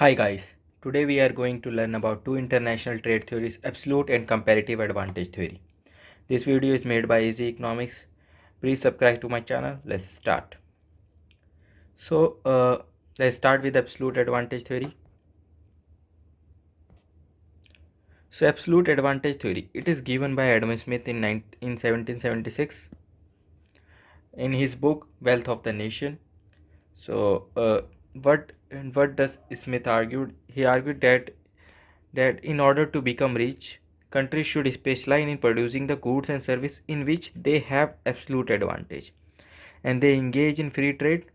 Hi guys, today we are going to learn about two international trade theories, absolute and comparative advantage theory. This video is made by Easy Economics. Please subscribe to my channel. Let's start. Let's start with absolute advantage theory. So absolute advantage theory, it is given by Adam Smith in 1776 in his book Wealth of the Nation. So what does Smith argued? He argued that in order to become rich, countries should specialize in producing the goods and services in which they have absolute advantage, and they engage in free trade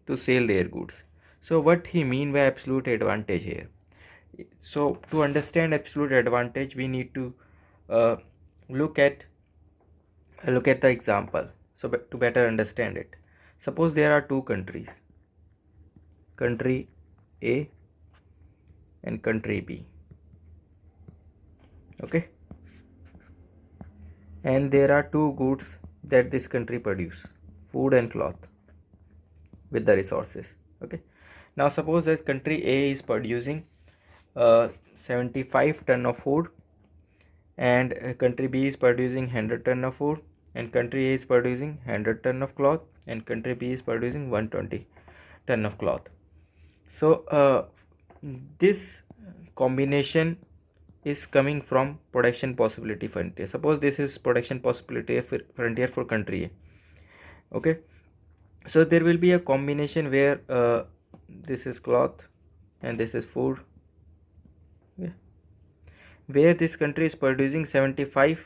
to sell their goods. So what he mean by absolute advantage here? So to understand absolute advantage, we need to uh, look at the example. So to better understand it, suppose there are two countries, country A and country B. Okay, and there are two goods that this country produce, food and cloth, with the resources. Okay, now suppose that country A is producing 75 ton of food, and country B is producing 100 ton of food, and country A is producing 100 ton of cloth, and country B is producing 120 ton of cloth. So this combination is coming from production possibility frontier. Suppose this is production possibility frontier for country A. Okay, so there will be a combination where this is cloth and this is food, yeah, where this country is producing 75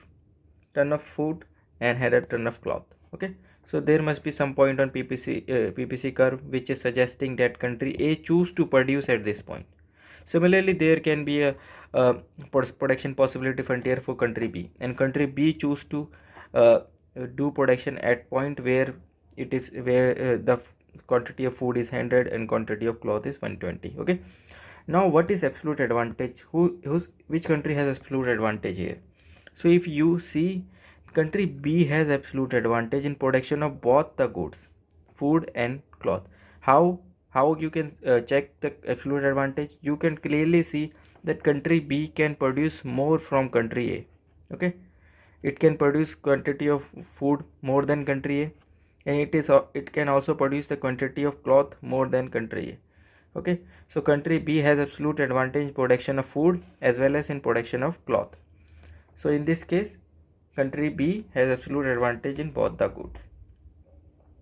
ton of food and 100 ton of cloth. Okay, so there must be some point on PPC curve which is suggesting that country A choose to produce at this point. Similarly, there can be a production possibility frontier for country B, and country B choose to uh, do production at point where it is where the quantity of food is 100 and quantity of cloth is 120. Okay, now what is absolute advantage? Which country has absolute advantage here? So if you see, country B has absolute advantage in production of both the goods, food and cloth. How you can check the absolute advantage? You can clearly see that country B can produce more from country A. Okay, it can produce quantity of food more than country A, and it can also produce the quantity of cloth more than country A. Okay, so country B has absolute advantage in production of food as well as in production of cloth. So in this case, country B has absolute advantage in both the goods.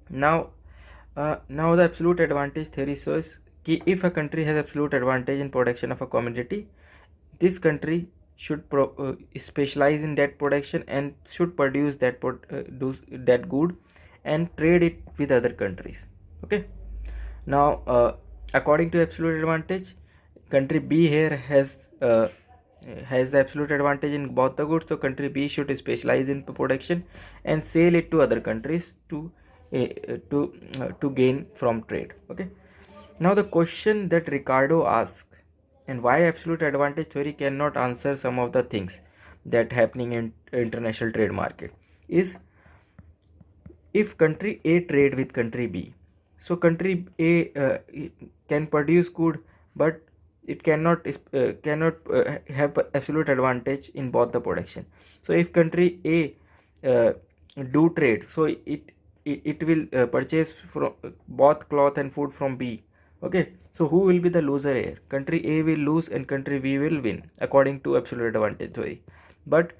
Now the absolute advantage theory shows कि if a country has absolute advantage in production of a commodity, this country should specialize in that production and should produce do that good and trade it with other countries. Okay, now according to absolute advantage, country B here has the absolute advantage in both the goods, so country B should specialize in production and sell it to other countries to gain from trade. Okay, now the question that Ricardo asked, and why absolute advantage theory cannot answer some of the things that happening in international trade market, is if country A trade with country B, so country A can produce good, but it cannot have absolute advantage in both the production. So if country A do trade, so it will purchase from both cloth and food from B. Okay, so who will be the loser here? Country A will lose and country B will win according to absolute advantage theory. But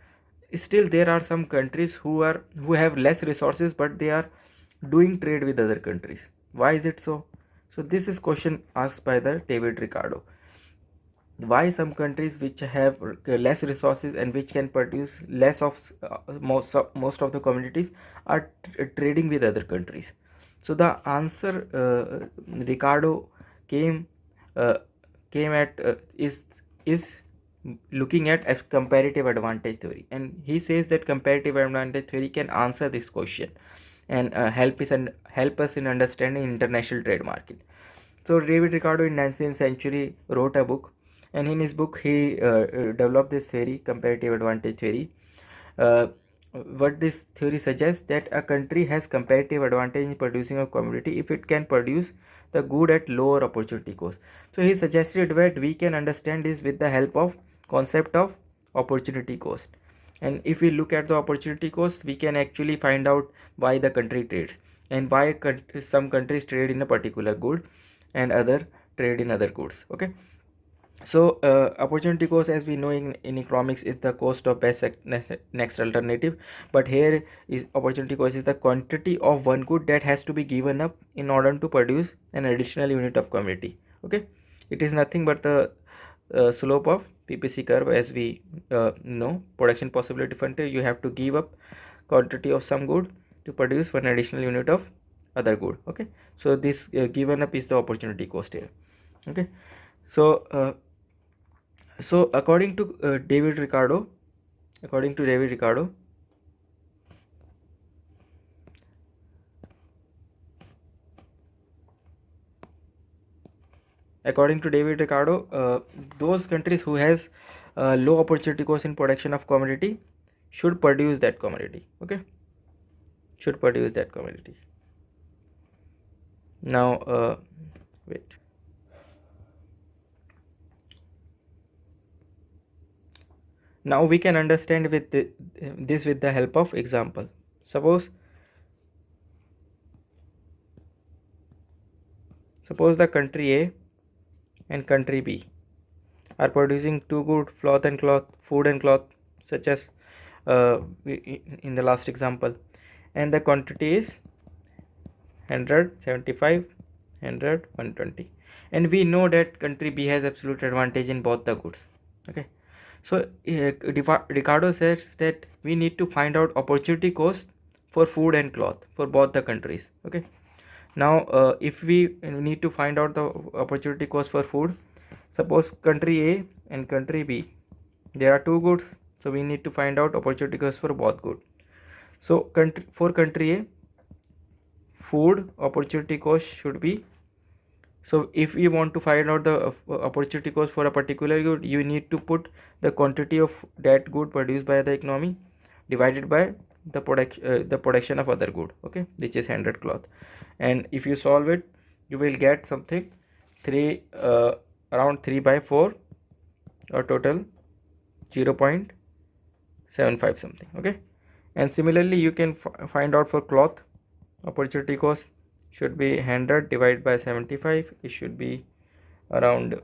still there are some countries who have less resources, but they are doing trade with other countries. Why is it so? So this is question asked by the David Ricardo. Why some countries which have less resources and which can produce less of most of the commodities are trading with other countries? So the answer Ricardo came uh, came at is looking at a comparative advantage theory, and he says that comparative advantage theory can answer this question and help us in understanding international trade market. So David Ricardo in 19th century wrote a book, and in his book he developed this theory, comparative advantage theory. uh, what this theory suggests, that a country has comparative advantage in producing a commodity if it can produce the good at lower opportunity cost. So he suggested that we can understand this with the help of concept of opportunity cost. And if we look at the opportunity cost, we can actually find out why the country trades and why some countries trade in a particular good and other trade in other goods. Okay, so opportunity cost, as we know in economics, is the cost of best next alternative, but here is opportunity cost is the quantity of one good that has to be given up in order to produce an additional unit of commodity. Okay, it is nothing but the slope of PPC curve. As we know, production possibility frontier, you have to give up quantity of some good to produce one additional unit of other good. Okay, so this given up is the opportunity cost here. Okay, so according to David Ricardo, according to David Ricardo, those countries who has low opportunity cost in production of commodity should produce that commodity. Okay, should produce that commodity. Now wait. Now we can understand with this with the help of example. Suppose the country A and country B are producing two good food and cloth, such as in the last example, and the quantity is 100, 75, 100, 120, and we know that country B has absolute advantage in both the goods. Okay, so Ricardo says that we need to find out opportunity cost for food and cloth for both the countries. Okay, now if we need to find out the opportunity cost for food, suppose country A and country B, there are two goods, so we need to find out opportunity cost for both good. So for country A, food opportunity cost should be, so if you want to find out the opportunity cost for a particular good, you need to put the quantity of that good produced by the economy divided by the production of other good. Okay, which is 100 cloth, and if you solve it, you will get something around 3 by 4, or total 0.75 something. Okay, and similarly you can find out for cloth opportunity cost should be 100 divided by 75. It should be around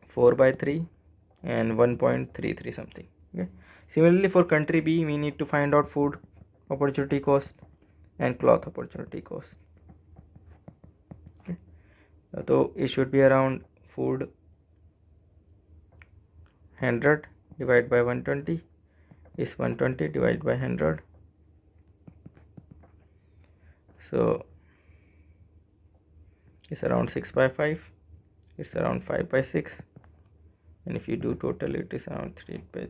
4 by 3 and 1.33 something. Okay, similarly for country B, we need to find out food opportunity cost and cloth opportunity cost. Okay, so it should be around food 100 divided by 120 is 120 divided by 100, so it's around 6 by 5, it's around 5 by 6, and if you do total, it is around 3 by,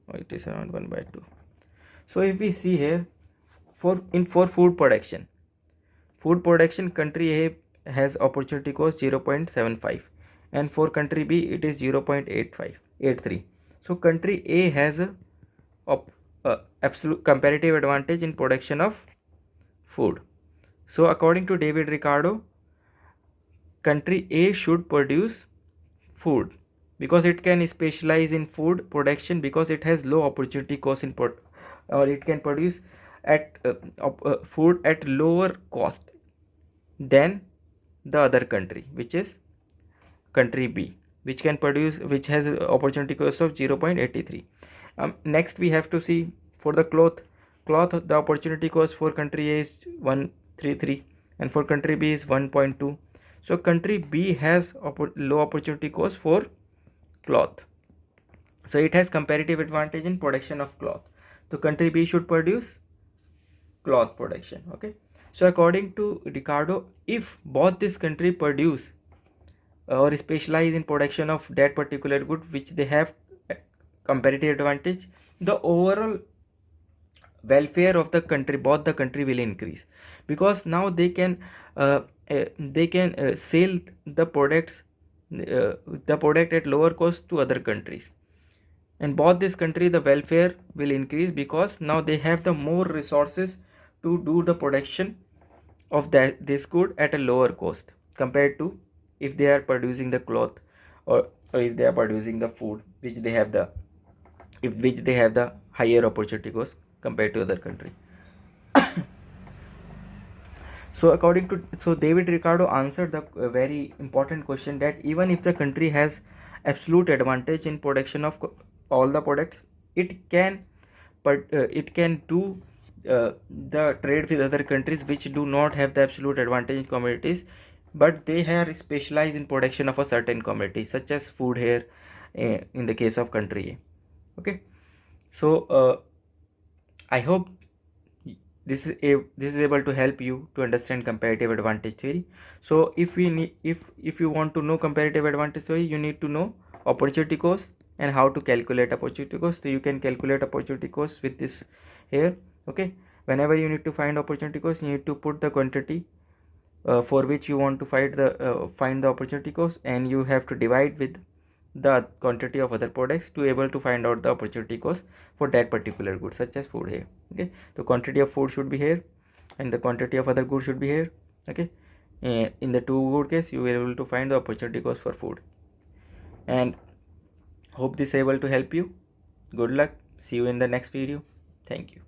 or it is around 1 by 2. So if we see here, for food production, country A has opportunity cost 0.75, and for country B it is 0.83. So country A has a absolute comparative advantage in production of food. So according to David Ricardo, country A should produce food because it can specialize in food production, because it has low opportunity cost in or it can produce at food at lower cost than the other country, which is country B, which has opportunity cost of 0.83. Next we have to see for the cloth, the opportunity cost for country A is 133 and for country B is 1.2. So country B has low opportunity cost for cloth, so it has comparative advantage in production of cloth. So country B should produce cloth production. Okay, so according to Ricardo, if both this country produce or specialize in production of that particular good which they have comparative advantage, the overall welfare of the country, both the country, will increase, because now they can sell the products at lower cost to other countries, and both this country, the welfare will increase, because now they have the more resources to do the production of this good at a lower cost. compared to if they are producing the cloth, or if they are producing the food which they have the higher opportunity cost compared to other country. So David Ricardo answered the very important question that even if the country has absolute advantage in production of all the products, it can, but it can do the trade with other countries which do not have the absolute advantage in commodities, but they are specialized in production of a certain commodity, such as food here, in the case of country A. Okay, so I hope this is able to help you to understand comparative advantage theory. So if you want to know comparative advantage theory, you need to know opportunity cost and how to calculate opportunity cost. So you can calculate opportunity cost with this here. Okay, whenever you need to find opportunity cost, you need to put the quantity for which you want to find the opportunity cost, and you have to divide with the quantity of other products to able to find out the opportunity cost for that particular good, such as food here. Okay, the quantity of food should be here and the quantity of other goods should be here. Okay, in the two good case, you will be able to find the opportunity cost for food. And hope this able to help you. Good luck. See you in the next video. Thank you.